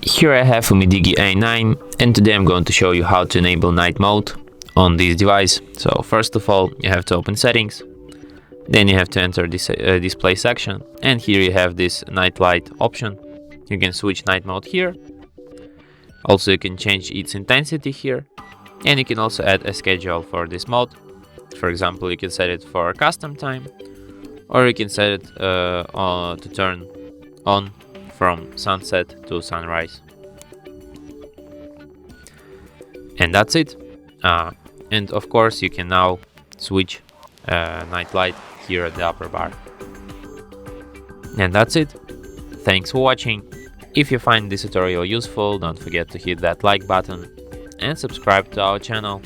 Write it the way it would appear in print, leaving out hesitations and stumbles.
Here I have UMIDIGI A9, and today I'm going to show you how to enable night mode on this device. So first of all, you have to open settings, then you have to enter this display section, and here you have this night light option. You can switch night mode here. Also you can change its intensity here, and you can also add a schedule for this mode. For example, you can set it for custom time, or you can set it to turn on from sunset to sunrise. And that's it. And of course you can now switch night light here at the upper bar. And that's it. Thanks for watching. If you find this tutorial useful, don't forget to hit that like button and subscribe to our channel.